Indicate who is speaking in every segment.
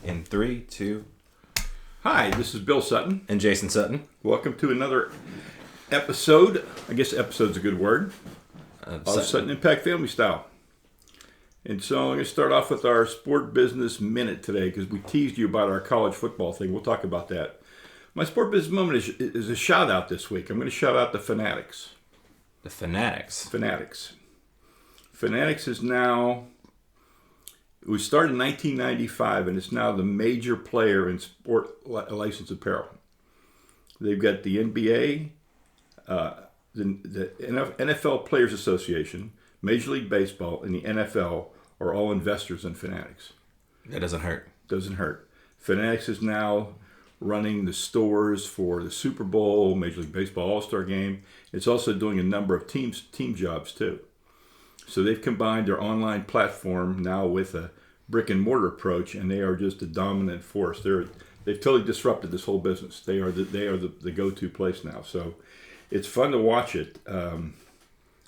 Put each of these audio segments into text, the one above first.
Speaker 1: In 3, 2.
Speaker 2: Hi, this is Bill Sutton.
Speaker 1: And Jason Sutton.
Speaker 2: Welcome to another episode. I guess episode's a good word. Of Sutton Impact Family Style. And so I'm going to start off with our sport business minute today because we teased you about our college football thing. We'll talk about that. My sport business moment is a shout out this week. I'm going to shout out the Fanatics.
Speaker 1: The Fanatics.
Speaker 2: Fanatics is now, it was started in 1995 and it's now the major player in sport licensed apparel. They've got the NBA, the NFL Players Association, Major League Baseball, and the NFL are all investors in Fanatics.
Speaker 1: That doesn't hurt.
Speaker 2: Doesn't hurt. Fanatics is now running the stores for the Super Bowl, Major League Baseball All-Star Game. It's also doing a number of team jobs too. So they've combined their online platform now with a brick and mortar approach, and they are just a dominant force. They've totally disrupted this whole business. They are the go-to place now. So it's fun to watch it.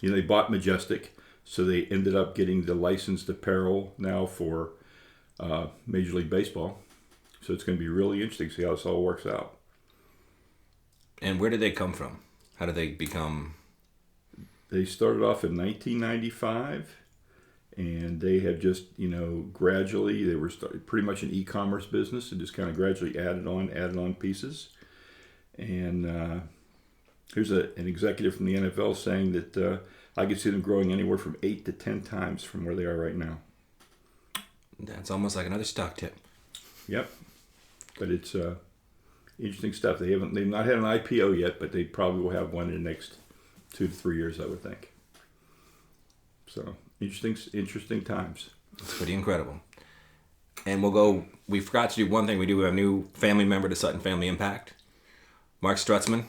Speaker 2: They bought Majestic, so they ended up getting the licensed apparel now for Major League Baseball. So it's going to be really interesting to see how this all works out.
Speaker 1: And where did they come from? How did they become?
Speaker 2: They started off in 1995, and they have just, gradually, they were pretty much an e-commerce business and just kind of gradually added on pieces. And here's an executive from the NFL saying that I could see them growing anywhere from 8 to 10 times from where they are right now.
Speaker 1: That's almost like another stock tip.
Speaker 2: Yep. But it's interesting stuff. They've not had an IPO yet, but they probably will have one in the next 2 to 3 years, I would think. So interesting times.
Speaker 1: It's pretty incredible. And we forgot to do one thing. We do have a new family member to Sutton Family Impact. Mark Strutzman,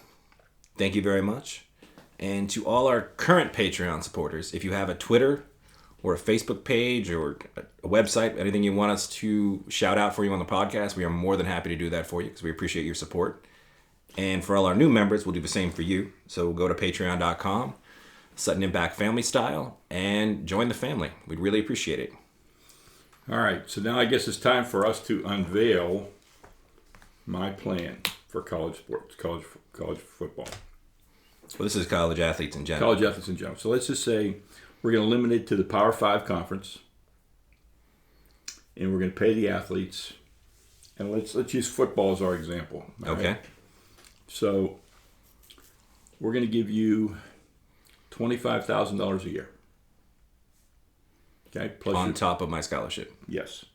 Speaker 1: thank you very much. And to all our current Patreon supporters, if you have a Twitter or a Facebook page or a website, anything you want us to shout out for you on the podcast, we are more than happy to do that for you because we appreciate your support. And for all our new members, we'll do the same for you. So go to patreon.com, Sutton Impact Family Style, and join the family. We'd really appreciate it.
Speaker 2: All right, so now I guess it's time for us to unveil my plan for college sports, college football.
Speaker 1: Well, this is college athletes in general.
Speaker 2: College athletes in general. So let's just say we're going to limit it to the Power 5 conference, and we're going to pay the athletes. And let's use football as our example.
Speaker 1: Okay.
Speaker 2: Right? So we're going to give you $25,000 a year. Okay.
Speaker 1: Plus on top of my scholarship.
Speaker 2: Yes.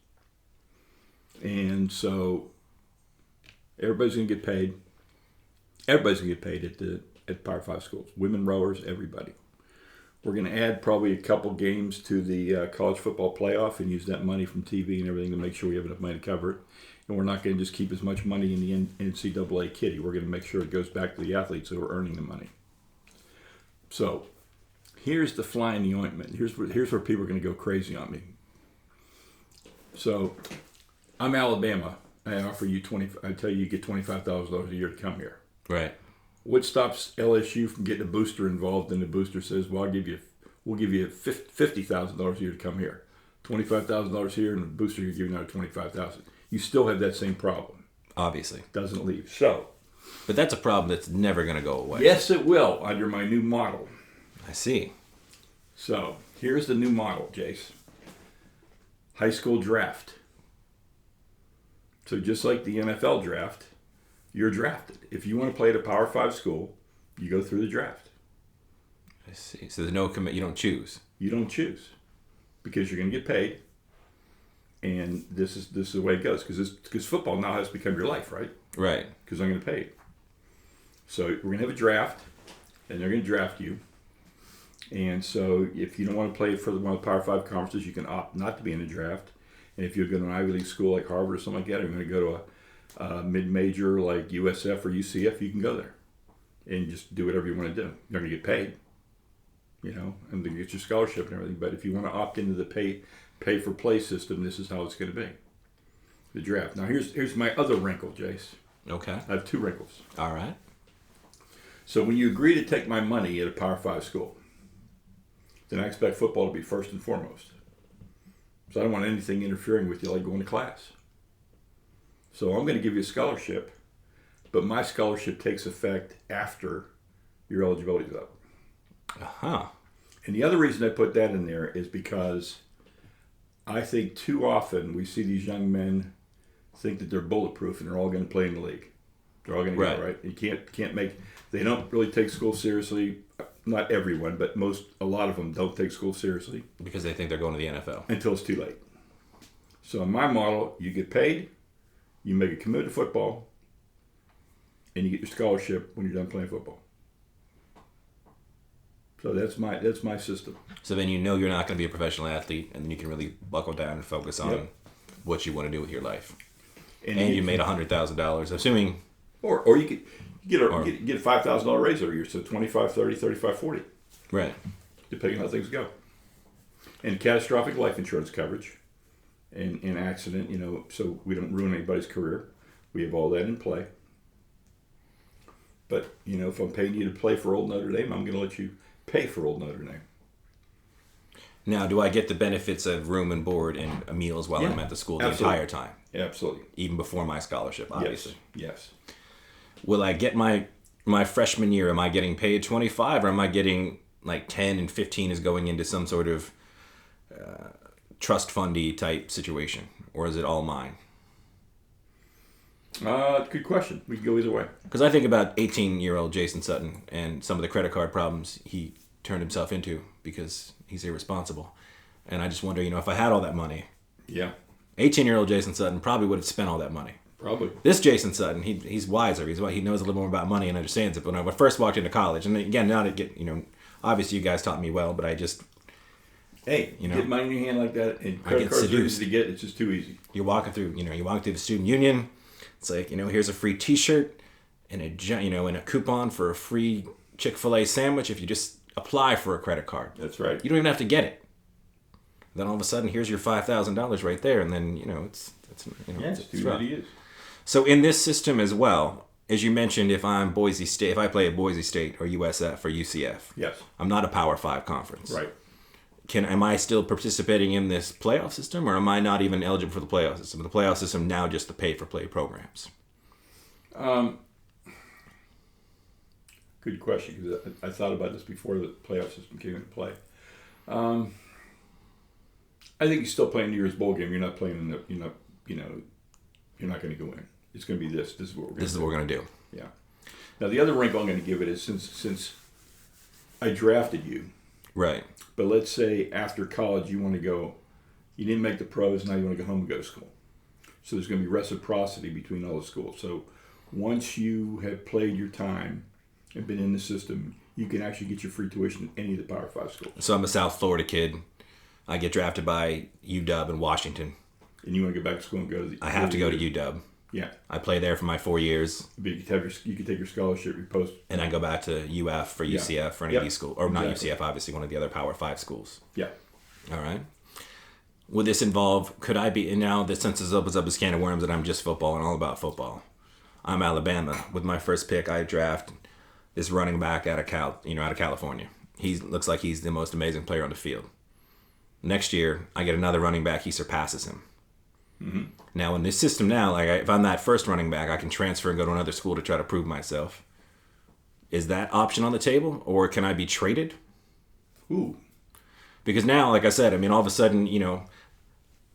Speaker 2: And so everybody's going to get paid. Everybody's going to get paid at Power 5 schools. Women rowers, everybody. We're going to add probably a couple games to the college football playoff and use that money from TV and everything to make sure we have enough money to cover it. And we're not going to just keep as much money in the NCAA kitty. We're going to make sure it goes back to the athletes who are earning the money. So here's the fly in the ointment. Here's where people are going to go crazy on me. So I'm Alabama. I offer you I tell you get $25,000 a year to come here.
Speaker 1: Right.
Speaker 2: What stops LSU from getting a booster involved? And the booster says, "Well, we'll give you $50,000 a year to come here, $25,000 here, and the booster you give you another $25,000. You still have that same problem.
Speaker 1: Obviously,
Speaker 2: doesn't leave. So,
Speaker 1: but that's a problem that's never going to go away.
Speaker 2: Yes, it will under my new model.
Speaker 1: I see.
Speaker 2: So here's the new model, Jace. High school draft. So just like the NFL draft. You're drafted. If you want to play at a Power 5 school, you go through the draft.
Speaker 1: I see. So there's no commit. You don't choose.
Speaker 2: You don't choose because you're going to get paid, and this is the way it goes. Because football now has become your life, right?
Speaker 1: Right.
Speaker 2: Because I'm going to pay you. So we're going to have a draft, and they're going to draft you. And so if you don't want to play for one of the Power 5 conferences, you can opt not to be in the draft. And if you go to an Ivy League school like Harvard or something like that, or you're going to go to a mid-major like USF or UCF, you can go there and just do whatever you want to do. You're going to get paid, and to get your scholarship and everything. But if you want to opt into the pay for play system, this is how it's going to be. The draft. Now here's my other wrinkle, Jace.
Speaker 1: Okay.
Speaker 2: I have 2 wrinkles.
Speaker 1: All right.
Speaker 2: So when you agree to take my money at a Power 5 school, then I expect football to be first and foremost. So I don't want anything interfering with you like going to class. So I'm going to give you a scholarship, but my scholarship takes effect after your eligibility is up.
Speaker 1: Uh-huh.
Speaker 2: And the other reason I put that in there is because I think too often we see these young men think that they're bulletproof and they're all going to play in the league. They're all going to go, right? You can't make. They don't really take school seriously. Not everyone, but a lot of them don't take school seriously
Speaker 1: Because they think they're going to the NFL.
Speaker 2: until it's too late. So in my model, you get paid, you make a commitment to football, and you get your scholarship when you're done playing football. So that's my system.
Speaker 1: So then you know you're not going to be a professional athlete, and then you can really buckle down and focus on what you want to do with your life. And you made $100,000, assuming.
Speaker 2: Or you get a $5,000 raise every year, so 25, 30, 35, 40.
Speaker 1: Right.
Speaker 2: Depending on how things go. And catastrophic life insurance coverage and accident, so we don't ruin anybody's career. We have all that in play. But, if I'm paying you to play for Old Notre Dame, I'm going to let you pay for Old Notre Dame.
Speaker 1: Now, do I get the benefits of room and board and meals while I'm at the school the entire time?
Speaker 2: Yeah, absolutely.
Speaker 1: Even before my scholarship, obviously.
Speaker 2: Yes.
Speaker 1: Will I get my freshman year? Am I getting paid 25, or am I getting like 10 and 15 is going into some sort of trust fundy type situation, or is it all mine?
Speaker 2: Good question. We can go either way.
Speaker 1: Because I think about 18-year-old Jason Sutton and some of the credit card problems he turned himself into because he's irresponsible. And I just wonder, if I had all that money, 18-year-old Jason Sutton probably would have spent all that money.
Speaker 2: Probably.
Speaker 1: This Jason Sutton, he's wiser. He knows a little more about money and understands it. But when I first walked into college, and again, now to get, obviously you guys taught me well, but I just...
Speaker 2: Hey, get money in your hand like that, and credit cards are easy to get. It's just too easy.
Speaker 1: You're walking through, the student union. It's like, here's a free T-shirt and and a coupon for a free Chick-fil-A sandwich if you just apply for a credit card.
Speaker 2: That's right.
Speaker 1: You don't even have to get it. Then all of a sudden, here's your $5,000 right there, and then it's
Speaker 2: too bad he is.
Speaker 1: So in this system as well, as you mentioned, if I'm Boise State, if I play at Boise State or USF or UCF,
Speaker 2: yes,
Speaker 1: I'm not a Power 5 conference.
Speaker 2: Right.
Speaker 1: Am I still participating in this playoff system, or am I not even eligible for the playoff system? The playoff system now just the pay-for-play programs.
Speaker 2: Good question, because I thought about this before the playoff system came into play. I think you're still playing New Year's bowl game. You're not playing in the, you're not going to go in. It's going to be this. This is what we're going to do. Yeah. Now the other wrinkle I'm going to give it is since I drafted you.
Speaker 1: Right.
Speaker 2: But let's say after college you want to go, you didn't make the pros, now you want to go home and go to school. So there's going to be reciprocity between all the schools. So once you have played your time and been in the system, you can actually get your free tuition at any of the Power 5 schools.
Speaker 1: So I'm a South Florida kid. I get drafted by UW in Washington.
Speaker 2: And you want to go back to school and go to the...
Speaker 1: I have to go to UW.
Speaker 2: Yeah.
Speaker 1: I play there for my 4 years.
Speaker 2: But you could take your scholarship, your post...
Speaker 1: And I go back to UF for UCF for any of these schools. Or not UCF, obviously, one of the other Power 5 schools.
Speaker 2: Yeah.
Speaker 1: All right. Would this involve... Could I be... And now the census opens up this can of worms and I'm just football and all about football. I'm Alabama. With my first pick, I draft this running back out of California. He looks like he's the most amazing player on the field. Next year, I get another running back. He surpasses him. Mm-hmm. Now, in this system now, if I'm that first running back, I can transfer and go to another school to try to prove myself. Is that option on the table, or can I be traded?
Speaker 2: Ooh.
Speaker 1: Because now, like I said, all of a sudden,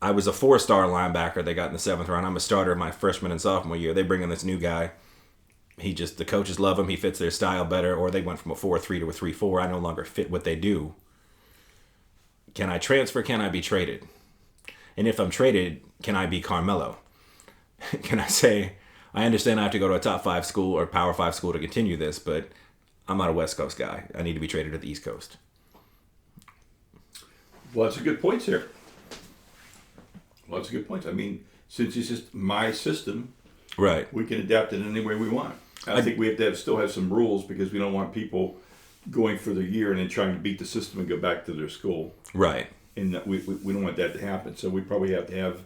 Speaker 1: I was a 4-star linebacker they got in the 7th round. I'm a starter my freshman and sophomore year. They bring in this new guy. The coaches love him. He fits their style better. Or they went from a 4-3 to a 3-4. I no longer fit what they do. Can I transfer? Can I be traded? And if I'm traded, can I be Carmelo? Can I say, I understand I have to go to a top 5 school or Power 5 school to continue this, but I'm not a West Coast guy. I need to be traded to the East Coast.
Speaker 2: Lots of good points here. Lots of good points. Since it's just my system,
Speaker 1: right?
Speaker 2: We can adapt it any way we want. I think we have to still have some rules because we don't want people going for their year and then trying to beat the system and go back to their school.
Speaker 1: Right.
Speaker 2: And we don't want that to happen. So we probably have to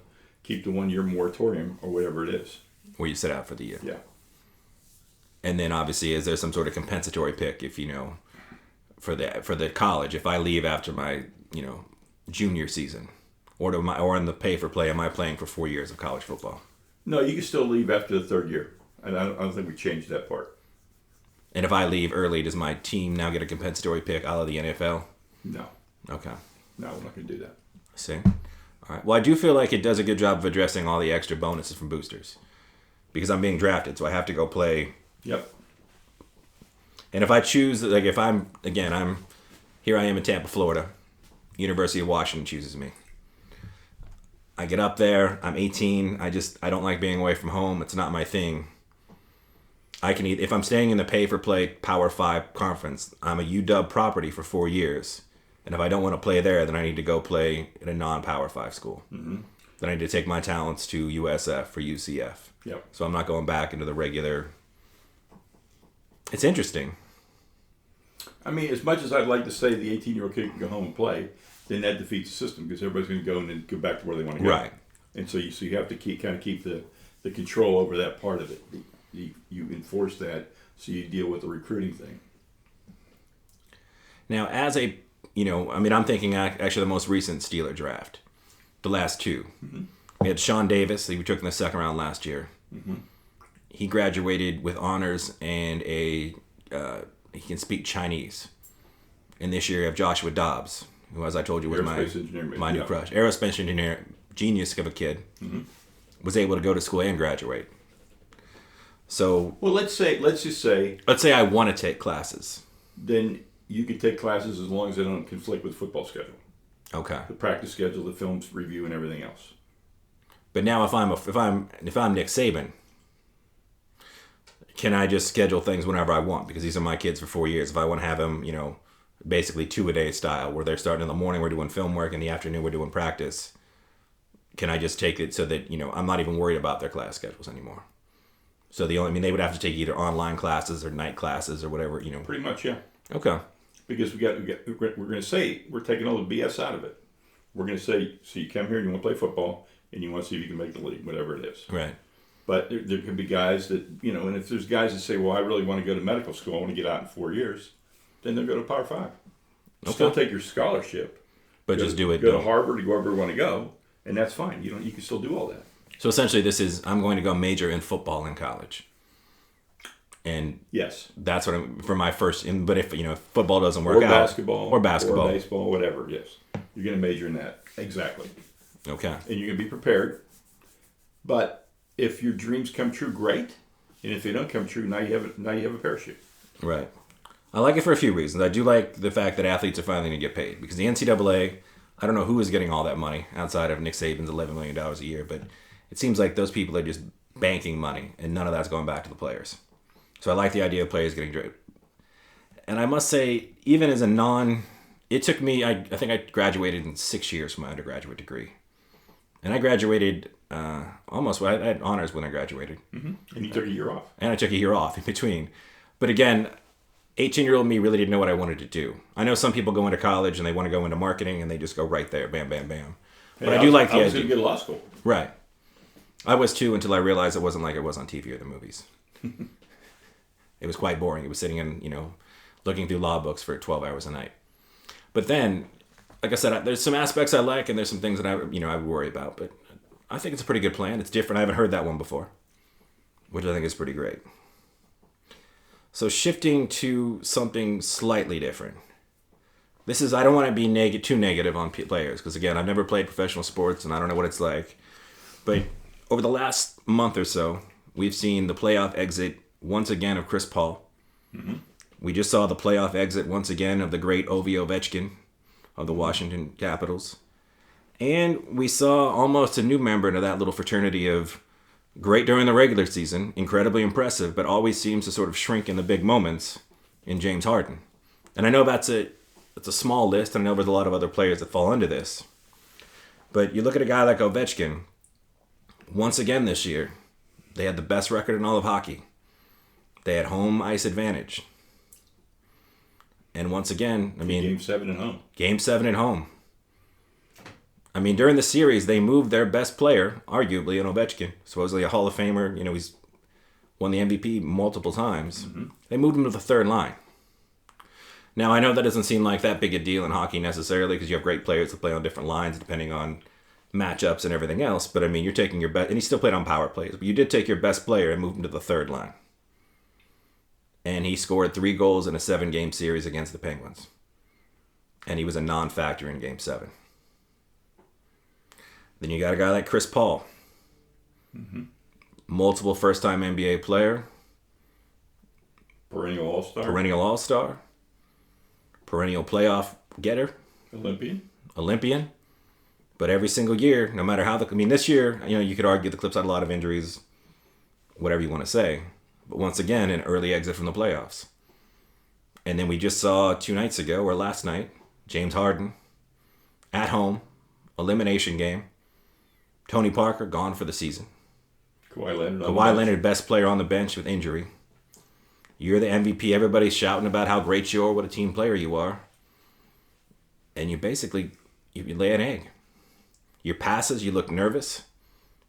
Speaker 2: keep the 1-year moratorium or whatever it is.
Speaker 1: Where you sit out for the year.
Speaker 2: Yeah.
Speaker 1: And then obviously, is there some sort of compensatory pick if for the college, if I leave after my junior season, or in the pay for play, am I playing for 4 years of college football?
Speaker 2: No, you can still leave after the third year. And I don't think we changed that part.
Speaker 1: And if I leave early, does my team now get a compensatory pick out of the NFL?
Speaker 2: No.
Speaker 1: Okay.
Speaker 2: No, we're not going to do that.
Speaker 1: See? All right. Well, I do feel like it does a good job of addressing all the extra bonuses from boosters. Because I'm being drafted, so I have to go play.
Speaker 2: Yep.
Speaker 1: And if I choose, like if here I am in Tampa, Florida. University of Washington chooses me. I get up there, I'm 18, I don't like being away from home, it's not my thing. I can if I'm staying in the pay-for-play Power 5 conference, I'm a UW property for 4 years. And if I don't want to play there, then I need to go play in a non-Power 5 school.
Speaker 2: Mm-hmm.
Speaker 1: Then I need to take my talents to USF or UCF.
Speaker 2: Yep.
Speaker 1: So I'm not going back into the regular. It's interesting.
Speaker 2: I mean, as much as I'd like to say the 18-year-old kid can go home and play, then that defeats the system because everybody's going to go and then go back to where they want to go.
Speaker 1: Right.
Speaker 2: And so you have to keep the control over that part of it. You enforce that, so you deal with the recruiting thing.
Speaker 1: Now, I'm thinking actually the most recent Steeler draft, the last two.
Speaker 2: Mm-hmm.
Speaker 1: We had Sean Davis, who we took in the second round last year.
Speaker 2: Mm-hmm.
Speaker 1: He graduated with honors and he can speak Chinese. And this year you have Joshua Dobbs, who, as I told you, was my new crush. Aerospace engineer, genius of a kid, was able to go to school and graduate. So,
Speaker 2: well, let's just say
Speaker 1: I want to take classes.
Speaker 2: Then you can take classes as long as they don't conflict with football schedule.
Speaker 1: Okay.
Speaker 2: The practice schedule, the films review, and everything else.
Speaker 1: But now, if I'm Nick Saban, can I just schedule things whenever I want? Because these are my kids for 4 years. If I want to have them, basically 2-a-day style, where they're starting in the morning, we're doing film work, in the afternoon, we're doing practice. Can I just take it so that I'm not even worried about their class schedules anymore? So they would have to take either online classes or night classes or whatever,
Speaker 2: Pretty much, yeah.
Speaker 1: Okay.
Speaker 2: Because we're going to say we're taking all the BS out of it. We're going to say, so you come here and you want to play football and you want to see if you can make the league, whatever it is.
Speaker 1: Right.
Speaker 2: But there could be guys that, and if there's guys that say, well, I really want to go to medical school, I want to get out in 4 years, then they'll go to Power 5.
Speaker 1: Okay.
Speaker 2: Still take your scholarship.
Speaker 1: But just do it.
Speaker 2: Go to Harvard or wherever you want to go, and that's fine. You can still do all that.
Speaker 1: So essentially I'm going to go major in football in college. And
Speaker 2: yes,
Speaker 1: that's what for my first. But if football doesn't work out, or basketball,
Speaker 2: or baseball, whatever. Yes, you're going to major in that exactly.
Speaker 1: Okay,
Speaker 2: and you're going to be prepared. But if your dreams come true, great. And if they don't come true, now you have a parachute.
Speaker 1: Right. I like it for a few reasons. I do like the fact that athletes are finally going to get paid because the NCAA. I don't know who is getting all that money outside of Nick Saban's $11 million a year, but it seems like those people are just banking money, and none of that's going back to the players. So I like the idea of players getting drafted. And I must say, even as it took me, I think I graduated in 6 years from my undergraduate degree. And I graduated I had honors when I graduated.
Speaker 2: Mm-hmm. And you took a year off.
Speaker 1: And I took a year off in between. But again, 18-year-old me really didn't know what I wanted to do. I know some people go into college and they want to go into marketing and they just go right there, bam, bam, bam. But I do like the idea.
Speaker 2: I was going to go to law school.
Speaker 1: Right. I was too until I realized it wasn't like it was on TV or the movies. It was quite boring. It was sitting in, looking through law books for 12 hours a night. But then, like I said, there's some aspects I like and there's some things that I would worry about. But I think it's a pretty good plan. It's different. I haven't heard that one before, which I think is pretty great. So shifting to something slightly different. I don't want to be too negative on players because, again, I've never played professional sports and I don't know what it's like. But over the last month or so, we've seen the playoff exit once again of Chris Paul. Mm-hmm. We just saw the playoff exit once again of the great Ovi Ovechkin of the Washington Capitals. And we saw almost a new member into that little fraternity of great during the regular season, incredibly impressive, but always seems to sort of shrink in the big moments in James Harden. And I know that's a small list, and I know there's a lot of other players that fall into this. But you look at a guy like Ovechkin, once again this year, they had the best record in all of hockey. They had home ice advantage. And once again,
Speaker 2: Game 7 at home.
Speaker 1: Game 7 at home. During the series, they moved their best player, arguably, in Ovechkin, supposedly a Hall of Famer. He's won the MVP multiple times. Mm-hmm. They moved him to the third line. Now, I know that doesn't seem like that big a deal in hockey necessarily because you have great players that play on different lines depending on, matchups and everything else. But I mean, you're taking your best, and he still played on power plays. But you did take your best player and move him to the third line, and he scored 3 goals in a 7-game series against the Penguins, and he was a non-factor in Game 7. Then you got a guy like Chris Paul, multiple first-time NBA player,
Speaker 2: Perennial All-Star.
Speaker 1: perennial All-Star, perennial playoff getter, Olympian. But every single year, no matter how this year, you could argue the Clips had a lot of injuries, whatever you want to say. But once again, an early exit from the playoffs. And then we just saw 2 nights ago, or last night, James Harden, at home, elimination game. Tony Parker, gone for the season. Kawhi Leonard, best player on the bench with injury. You're the MVP. Everybody's shouting about how great you are, what a team player you are. And you basically, you lay an egg. Your passes, you look nervous.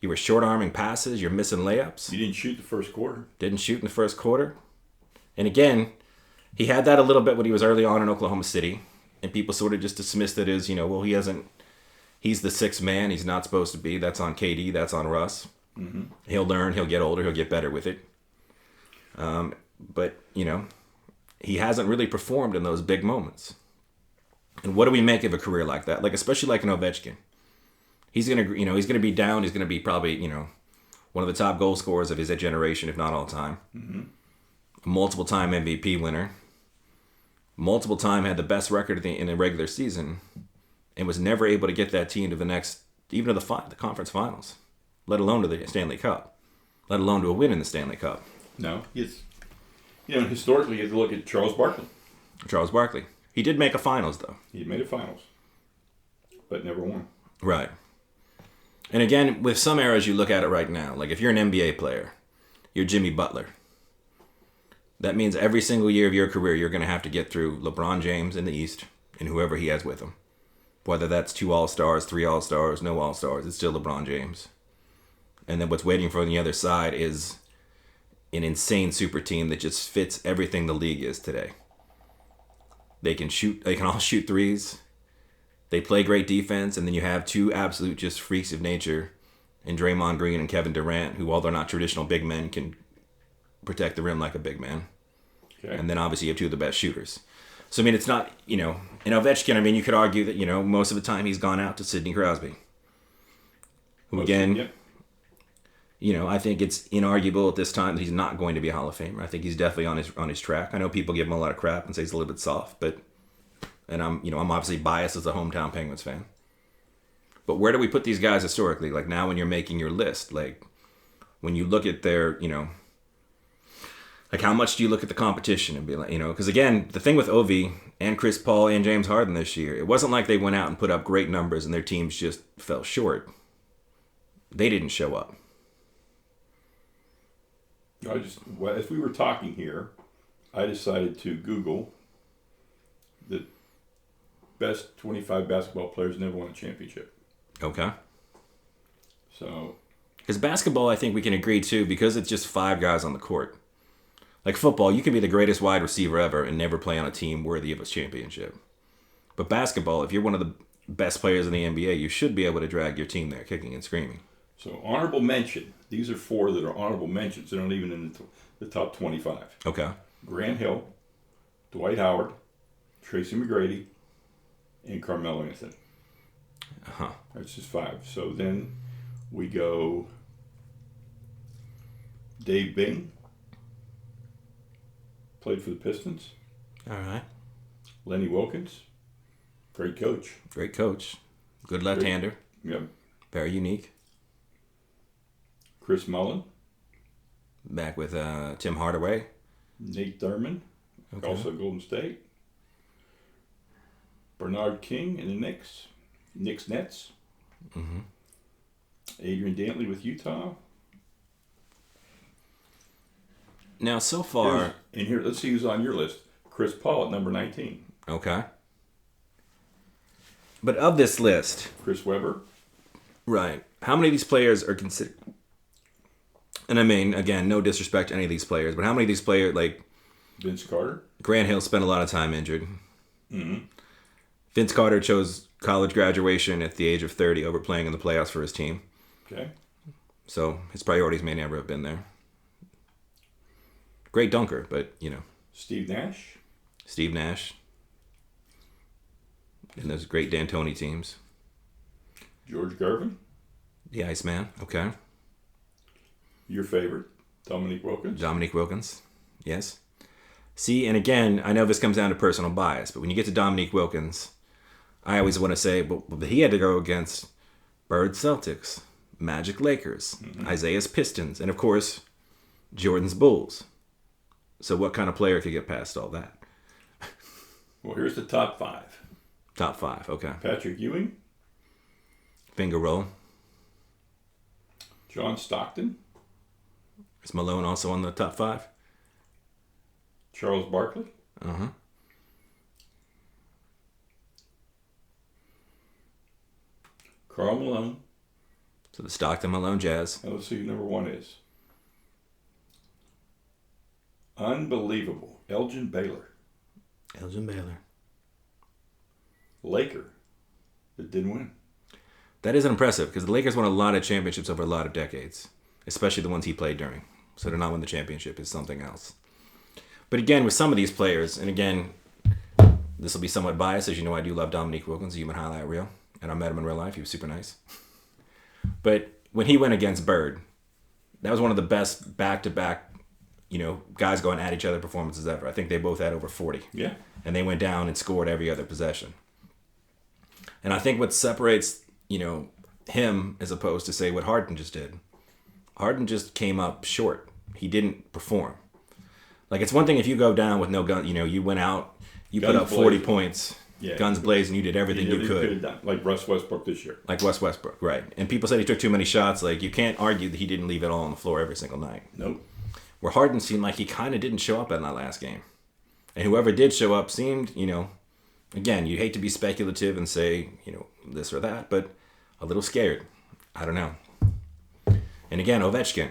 Speaker 1: You were short-arming passes. You're missing layups.
Speaker 2: You didn't shoot the first quarter.
Speaker 1: Didn't shoot in the first quarter. And again, he had that a little bit when he was early on in Oklahoma City. And people sort of just dismissed it as, well, he's the 6th man. He's not supposed to be. That's on KD. That's on Russ. Mm-hmm. He'll learn. He'll get older. He'll get better with it. But, he hasn't really performed in those big moments. And what do we make of a career like that? Especially like an Ovechkin. He's going to be down. He's going to be probably, one of the top goal scorers of his generation, if not all time. Mm-hmm. Multiple-time MVP winner. Multiple-time had the best record in a regular season and was never able to get that team to even to the conference finals, let alone to the Stanley Cup, let alone to a win in the Stanley Cup.
Speaker 2: No, historically you have to look at Charles Barkley.
Speaker 1: He did make a finals, though.
Speaker 2: He made a finals, but never won.
Speaker 1: Right. And again, with some eras, you look at it right now. Like if you're an NBA player, you're Jimmy Butler. That means every single year of your career, you're going to have to get through LeBron James in the East and whoever he has with him. Whether that's 2 All-Stars, 3 All-Stars, no All-Stars, it's still LeBron James. And then what's waiting for on the other side is an insane super team that just fits everything the league is today. They can all shoot threes. They play great defense, and then you have 2 absolute just freaks of nature in Draymond Green and Kevin Durant, who, although not traditional big men, can protect the rim like a big man. Okay. And then obviously you have 2 of the best shooters. So, it's not, in Ovechkin, you could argue that, most of the time he's gone out to Sidney Crosby. Who, again, I think it's inarguable at this time that he's not going to be a Hall of Famer. I think he's definitely on his track. I know people give him a lot of crap and say he's a little bit soft, and I'm obviously biased as a hometown Penguins fan. But where do we put these guys historically? Like now when you're making your list, like when you look at their, like how much do you look at the competition and be like, because again, the thing with Ovi and Chris Paul and James Harden this year, it wasn't like they went out and put up great numbers and their teams just fell short. They didn't show up.
Speaker 2: As we were talking here, I decided to Google the best 25 basketball players never won a championship.
Speaker 1: Okay.
Speaker 2: So,
Speaker 1: because basketball, I think we can agree too, because it's just 5 guys on the court. Like football, you can be the greatest wide receiver ever and never play on a team worthy of a championship. But basketball, if you're one of the best players in the NBA, you should be able to drag your team there kicking and screaming.
Speaker 2: So honorable mention. These are 4 that are honorable mentions. They're not even in the top 25.
Speaker 1: Okay.
Speaker 2: Grant Hill, Dwight Howard, Tracy McGrady, and Carmelo Anthony.
Speaker 1: Uh-huh.
Speaker 2: That's just 5. So then we go Dave Bing. Played for the Pistons.
Speaker 1: All right.
Speaker 2: Lenny Wilkins. Great coach.
Speaker 1: Good left-hander.
Speaker 2: Yep.
Speaker 1: Very unique.
Speaker 2: Chris Mullin.
Speaker 1: Back with Tim Hardaway.
Speaker 2: Nate Thurman. Okay. Also Golden State. Bernard King in the Knicks. Knicks Nets. Mm-hmm. Adrian Dantley with Utah.
Speaker 1: Now, so far...
Speaker 2: Here, let's see who's on your list. Chris Paul at number 19.
Speaker 1: Okay. But of this list...
Speaker 2: Chris Webber.
Speaker 1: Right. How many of these players are considered... And again, no disrespect to any of these players, but how many of these players, like...
Speaker 2: Vince Carter.
Speaker 1: Grant Hill spent a lot of time injured. Mm-hmm. Vince Carter chose college graduation at the age of 30 over playing in the playoffs for his team.
Speaker 2: Okay.
Speaker 1: So his priorities may never have been there. Great dunker, but,
Speaker 2: Steve Nash.
Speaker 1: Steve Nash. And those great D'Antoni teams.
Speaker 2: George Gervin.
Speaker 1: The Iceman, okay.
Speaker 2: Your favorite, Dominique Wilkins.
Speaker 1: Dominique Wilkins, yes. See, and again, I know this comes down to personal bias, but when you get to Dominique Wilkins, I always want to say, but he had to go against Bird Celtics, Magic Lakers, Isaiah's Pistons, and of course, Jordan's Bulls. So what kind of player could get past all that?
Speaker 2: Well, here's the top 5.
Speaker 1: Top 5, okay.
Speaker 2: Patrick Ewing.
Speaker 1: Finger roll.
Speaker 2: John Stockton.
Speaker 1: Is Malone also on the top 5?
Speaker 2: Charles Barkley.
Speaker 1: Uh-huh.
Speaker 2: Karl Malone.
Speaker 1: So the Stockton Malone Jazz.
Speaker 2: Now let's see who number 1 is. Unbelievable. Elgin Baylor.
Speaker 1: Elgin Baylor.
Speaker 2: Laker. That didn't win.
Speaker 1: That is impressive because the Lakers won a lot of championships over a lot of decades, especially the ones he played during. So to not win the championship is something else. But again, with some of these players, and again, this will be somewhat biased, as you know I do love Dominique Wilkins, a human highlight reel, and I met him in real life. He was super nice. But when he went against Bird, that was one of the best back-to-back, guys going at each other performances ever. I think they both had over 40.
Speaker 2: Yeah.
Speaker 1: And they went down and scored every other possession. And I think what separates, him as opposed to, say, what Harden just did, Harden just came up short. He didn't perform. Like, it's one thing if you go down with no gun, you went out, you
Speaker 2: Guns
Speaker 1: put up 40
Speaker 2: blazing.
Speaker 1: points,
Speaker 2: Yeah.
Speaker 1: guns blazing, you did everything you could.
Speaker 2: have done, like Russ Westbrook this year.
Speaker 1: Like Wes Westbrook, right. And people said he took too many shots. Like, you can't argue that he didn't leave it all on the floor every single night.
Speaker 2: Nope.
Speaker 1: Where Harden seemed like he kind of didn't show up in that last game. And whoever did show up seemed, again, you hate to be speculative and say, this or that, but a little scared. I don't know. And again, Ovechkin.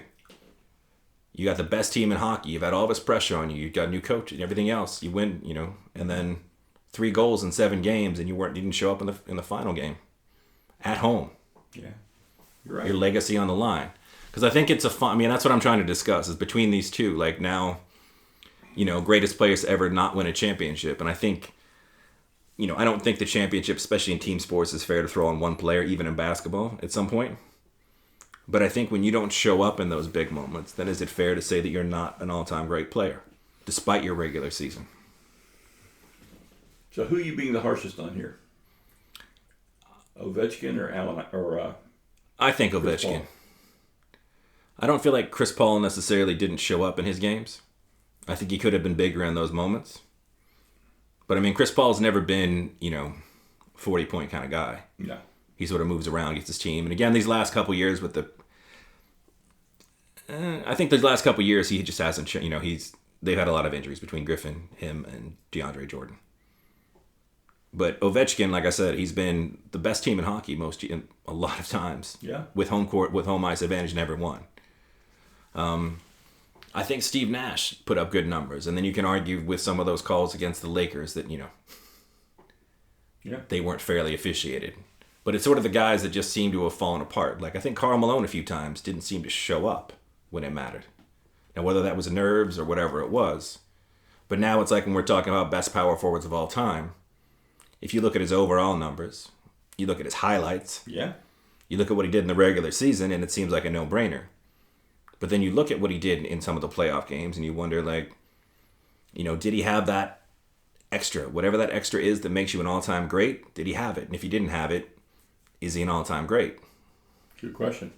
Speaker 1: You got the best team in hockey. You've had all this pressure on you. You've got a new coach and everything else. You win, and then 3 goals in 7 games, and you didn't show up in the final game. At home.
Speaker 2: Yeah. You're right.
Speaker 1: Your legacy on the line. Because I think it's that's what I'm trying to discuss, is between these two. Like now, greatest players to ever not win a championship. And I think, I don't think the championship, especially in team sports, is fair to throw on one player, even in basketball, at some point. But I think when you don't show up in those big moments, then is it fair to say that you're not an all-time great player, despite your regular season?
Speaker 2: So who are you being the harshest on here? Ovechkin or Allen or
Speaker 1: I think
Speaker 2: Chris
Speaker 1: Ovechkin.
Speaker 2: Paul?
Speaker 1: I don't feel like Chris Paul necessarily didn't show up in his games. I think he could have been bigger in those moments. But Chris Paul's never been, 40-point kind of guy.
Speaker 2: No.
Speaker 1: He sort of moves around, gets his team. And again, these last couple years with I think these last couple years he just hasn't, they've had a lot of injuries between Griffin, him, and DeAndre Jordan. But Ovechkin, like I said, he's been the best team in hockey a lot of times.
Speaker 2: Yeah.
Speaker 1: With home ice advantage, never won. I think Steve Nash put up good numbers, and then you can argue with some of those calls against the Lakers that they weren't fairly officiated. But it's sort of the guys that just seem to have fallen apart. Like I think Karl Malone a few times didn't seem to show up when it mattered. Now whether that was nerves or whatever it was, but now it's like when we're talking about best power forwards of all time. If you look at his overall numbers, you look at his highlights,
Speaker 2: Yeah.
Speaker 1: you look at what he did in the regular season, and it seems like a no-brainer. But then you look at what he did in some of the playoff games, and you wonder, did he have that extra? Whatever that extra is that makes you an all-time great, did he have it? And if he didn't have it, is he an all-time great?
Speaker 2: Good question.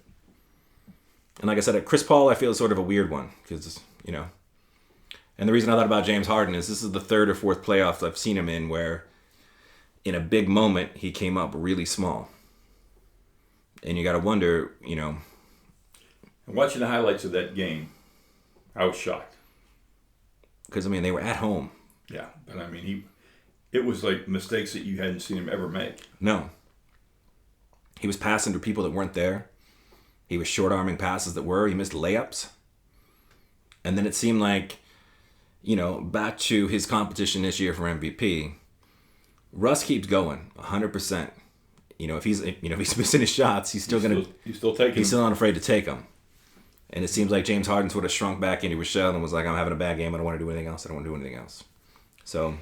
Speaker 1: And like I said, Chris Paul, I feel is sort of a weird one, because, And the reason I thought about James Harden is this is the 3rd or 4th playoffs I've seen him in where in a big moment, he came up really small. And you got to wonder,
Speaker 2: And watching the highlights of that game, I was shocked.
Speaker 1: because, they were at home.
Speaker 2: Yeah, but it was like mistakes that you hadn't seen him ever make.
Speaker 1: No. He was passing to people that weren't there. He was short-arming passes that were. He missed layups. And then it seemed like, back to his competition this year for MVP, Russ keeps going 100%. If he's missing his shots, he's still
Speaker 2: taking.
Speaker 1: He's still not afraid to take them. And it seems like James Harden sort of shrunk back into his shell and was like, I'm having a bad game. I don't want to do anything else. So,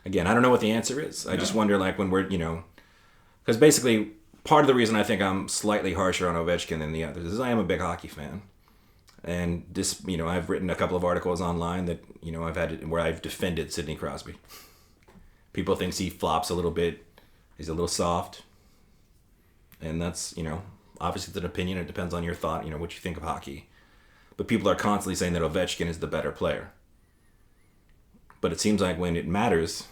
Speaker 1: again, I don't know what the answer is. I just wonder, like, when we're, because basically part of the reason I think I'm slightly harsher on Ovechkin than the others is I am a big hockey fan. And this, I've written a couple of articles online that, I've had where I've defended Sidney Crosby. People think he flops a little bit. He's a little soft. And that's, obviously it's an opinion. It depends on your thought, what you think of hockey. But people are constantly saying that Ovechkin is the better player. But it seems like when it matters,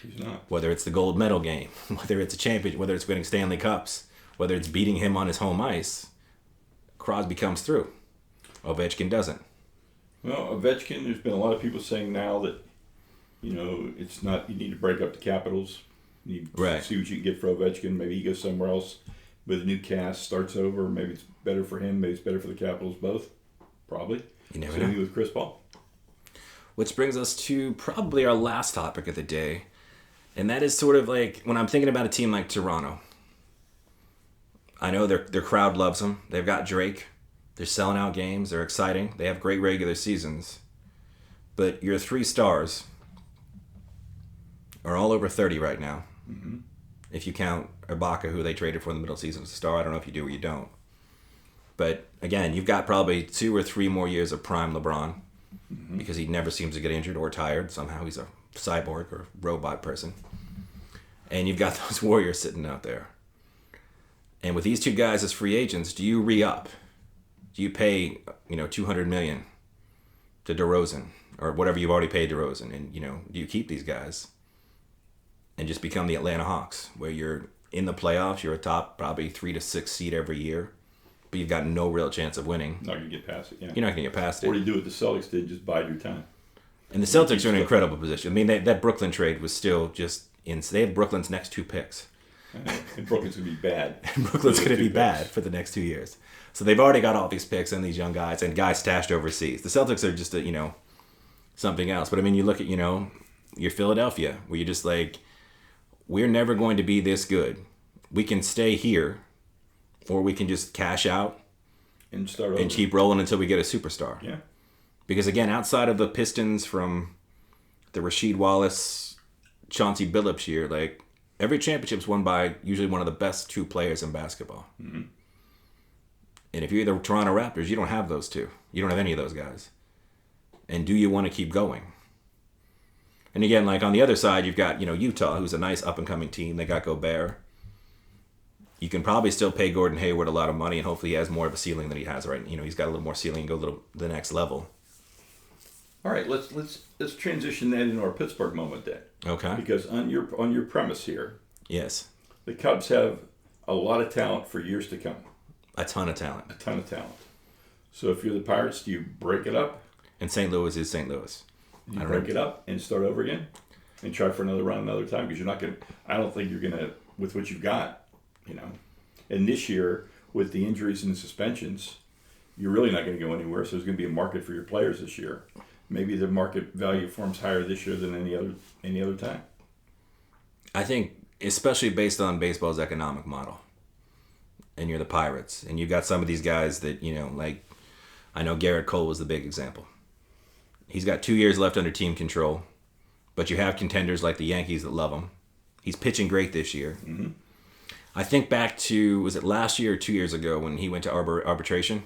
Speaker 2: he's not.
Speaker 1: Whether it's the gold medal game, whether it's a championship, whether it's winning Stanley Cups, whether it's beating him on his home ice, Crosby comes through. Ovechkin doesn't.
Speaker 2: Well, Ovechkin, there's been a lot of people saying now that, it's not, you need to break up the Capitals. You need to see what you can get for Ovechkin. Maybe he goes somewhere else with a new cast, starts over. Maybe it's better for him. Maybe it's better for the Capitals, both. Probably.
Speaker 1: You never know.
Speaker 2: Same with Chris Paul.
Speaker 1: Which brings us to probably our last topic of the day. And that is sort of like, when I'm thinking about a team like Toronto, I know their crowd loves them. They've got Drake. They're selling out games. They're exciting. They have great regular seasons. But your 3 stars are all over 30 right now.
Speaker 2: Mm-hmm.
Speaker 1: If you count Ibaka, who they traded for in the middle of the season as a star. I don't know if you do or you don't. But again, you've got probably 2 or 3 more years of prime LeBron, because he never seems to get injured or tired. Somehow he's a cyborg or robot person. And you've got those Warriors sitting out there. And with these 2 guys as free agents, do you re-up? Do you pay, $200 million to DeRozan or whatever you've already paid DeRozan? And, do you keep these guys and just become the Atlanta Hawks, where you're in the playoffs, you're a top probably 3 to 6 seed every year, but you've got no real chance of winning.
Speaker 2: Not going to get past it, yeah.
Speaker 1: You're not going to get past it.
Speaker 2: Or you do what the Celtics did, just bide your time.
Speaker 1: And the Celtics are in an incredible position. I mean, that Brooklyn trade was still just they had Brooklyn's next 2 picks.
Speaker 2: And Brooklyn's going to be bad.
Speaker 1: And Brooklyn's going to be bad for the next 2 years. So they've already got all these picks and these young guys and guys stashed overseas. The Celtics are just something else. But I mean, you look at, your Philadelphia, where you're just like, we're never going to be this good. We can stay here, or we can just cash out
Speaker 2: and start over
Speaker 1: and keep rolling until we get a superstar.
Speaker 2: Yeah.
Speaker 1: Because again, outside of the Pistons from the Rasheed Wallace, Chauncey Billups year, like, every championship's won by usually one of the best 2 players in basketball.
Speaker 2: Mm-hmm.
Speaker 1: And if you're the Toronto Raptors, you don't have those 2. You don't have any of those guys. And do you want to keep going? And again, like on the other side, you've got, Utah, who's a nice up-and-coming team. They got Gobert. You can probably still pay Gordon Hayward a lot of money, and hopefully he has more of a ceiling than he has right now. He's got a little more ceiling and go the next level.
Speaker 2: All right, let's transition that into our Pittsburgh moment then.
Speaker 1: Okay.
Speaker 2: Because on your premise here,
Speaker 1: yes,
Speaker 2: the Cubs have a lot of talent for years to come.
Speaker 1: a ton of talent.
Speaker 2: A ton of talent. So if you're the Pirates, do you break it up?
Speaker 1: And St. Louis is St. Louis.
Speaker 2: You break it up and start over again and try for another run another time, because you're not going to, I don't think you're going to, with what you've got, And this year, with the injuries and the suspensions, you're really not going to go anywhere. So there's going to be a market for your players this year. Maybe the market value forms higher this year than any other time.
Speaker 1: I think, especially based on baseball's economic model, and you're the Pirates, and you've got some of these guys that, like, I know Garrett Cole was the big example. He's got 2 years left under team control, but you have contenders like the Yankees that love him. He's pitching great this year.
Speaker 2: Mm-hmm.
Speaker 1: I think back to, was it last year or 2 years ago when he went to arbitration?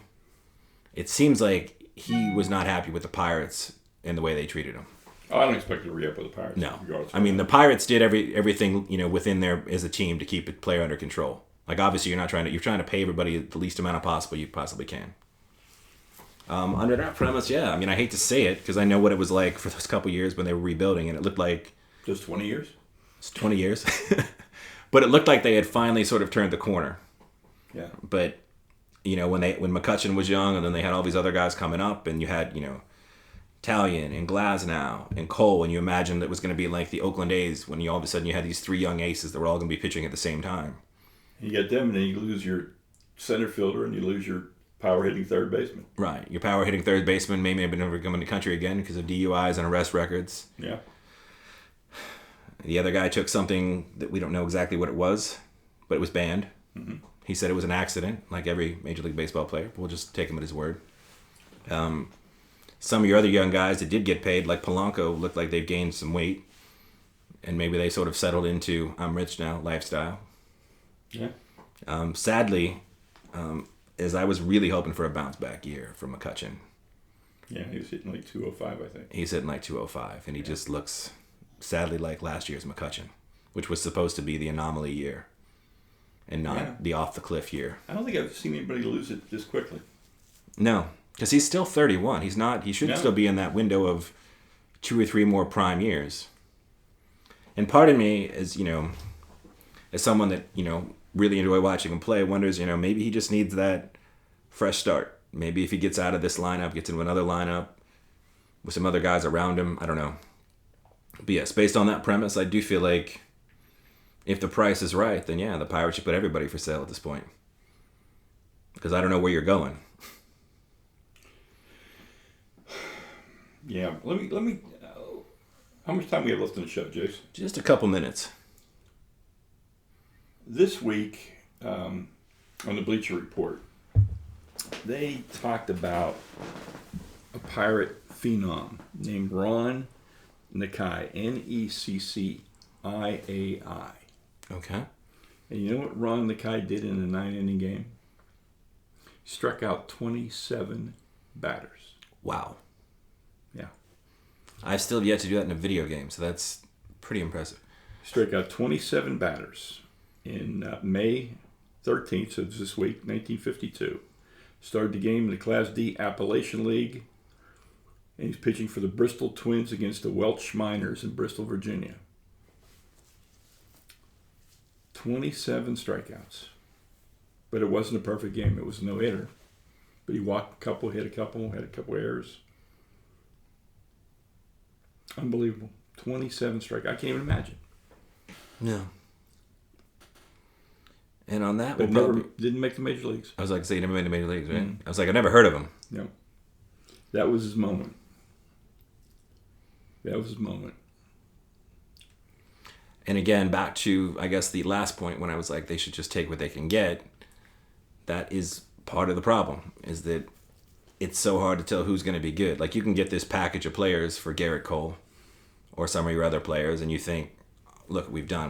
Speaker 1: It seems like he was not happy with the Pirates and the way they treated him.
Speaker 2: Oh, I don't expect to re-up with the Pirates.
Speaker 1: No. I mean, the Pirates did everything, within there as a team to keep a player under control. Like, obviously, you're trying to pay everybody the least amount of possible you possibly can. Under that premise, yeah. I mean, I hate to say it because I know what it was like for those couple years when they were rebuilding, and it looked like...
Speaker 2: Just 20 years?
Speaker 1: It's 20 years. But it looked like they had finally sort of turned the corner.
Speaker 2: Yeah.
Speaker 1: But, when McCutchen was young, and then they had all these other guys coming up, and you had, Talion and Glasnow and Cole, and you imagined it was going to be like the Oakland A's when you all of a sudden you had these 3 young aces that were all going to be pitching at the same time.
Speaker 2: You get them, and then you lose your center fielder, and you lose your power-hitting third baseman.
Speaker 1: Right. Your power-hitting third baseman may have never come in the country again because of DUIs and arrest records.
Speaker 2: Yeah.
Speaker 1: The other guy took something that we don't know exactly what it was, but it was banned. Mm-hmm. He said it was an accident, like every Major League Baseball player. We'll just take him at his word. Some of your other young guys that did get paid, like Polanco, looked like they've gained some weight. And maybe they sort of settled into I'm rich now lifestyle.
Speaker 2: Yeah.
Speaker 1: Sadly, as I was really hoping for a bounce back year from McCutchen.
Speaker 2: Yeah, he was hitting like 205, I think.
Speaker 1: He's hitting like 205, and he just looks sadly like last year's McCutchen, which was supposed to be the anomaly year and not the off the cliff year.
Speaker 2: I don't think I've seen anybody lose it this quickly.
Speaker 1: No, because he's still 31. He's not. He should still be in that window of 2 or 3 more prime years. And part of me is, as someone that, really enjoy watching him play, wonders, maybe he just needs that fresh start. Maybe if he gets out of this lineup, gets into another lineup with some other guys around him, I don't know. But yes, based on that premise, I do feel like if the price is right, then yeah, the Pirates should put everybody for sale at this point. Because I don't know where you're going.
Speaker 2: Yeah, let me. How much time we have left in the show, Jason?
Speaker 1: Just a couple minutes.
Speaker 2: This week, on the Bleacher Report, they talked about a Pirate phenom named Ron Nakai, Necciai.
Speaker 1: Okay.
Speaker 2: And you know what Ron Nakai did in a 9-inning game? He struck out 27 batters.
Speaker 1: Wow.
Speaker 2: Yeah.
Speaker 1: I've still yet to do that in a video game, so that's pretty impressive.
Speaker 2: Struck out 27 batters in May 13th, so this week, 1952. Started the game in the Class D Appalachian League, and he's pitching for the Bristol Twins against the Welch Miners in Bristol, Virginia. 27 strikeouts. But it wasn't a perfect game. It was a no-hitter. But he walked a couple, hit a couple, had a couple errors. Unbelievable. 27 strikeouts. I can't even imagine.
Speaker 1: No. And on that,
Speaker 2: But never didn't make the major leagues.
Speaker 1: I was like, say he never made the major leagues, right? I was like, I never heard of him.
Speaker 2: No. That was his moment. That was his moment.
Speaker 1: And again, back to, I guess, the last point when I was like, they should just take what they can get. That is part of the problem, is that it's so hard to tell who's going to be good. Like, you can get this package of players for Garrett Cole or some of your other players, and you think, look, we've got,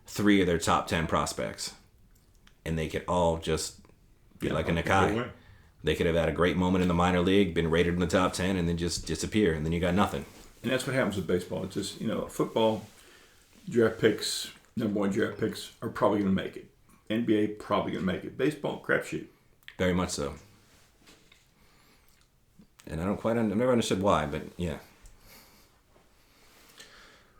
Speaker 1: 3 of their top 10 prospects, and they could all just be like a Nakai. They could have had a great moment in the minor league, been rated in the top 10, and then just disappear, and then you got nothing.
Speaker 2: And that's what happens with baseball. It's just, football draft picks, number 1 draft picks are probably going to make it. NBA probably going to make it. Baseball, crapshoot.
Speaker 1: Very much so. And I've never understood why, but yeah.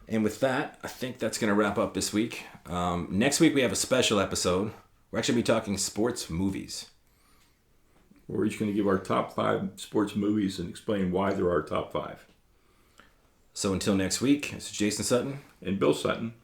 Speaker 1: And with that, I think that's going to wrap up this week. Next week we have a special episode. We're actually going to be talking sports movies.
Speaker 2: We're each going to give our top 5 sports movies and explain why they're our top 5.
Speaker 1: So until next week, this is Jason Sutton.
Speaker 2: And Bill Sutton.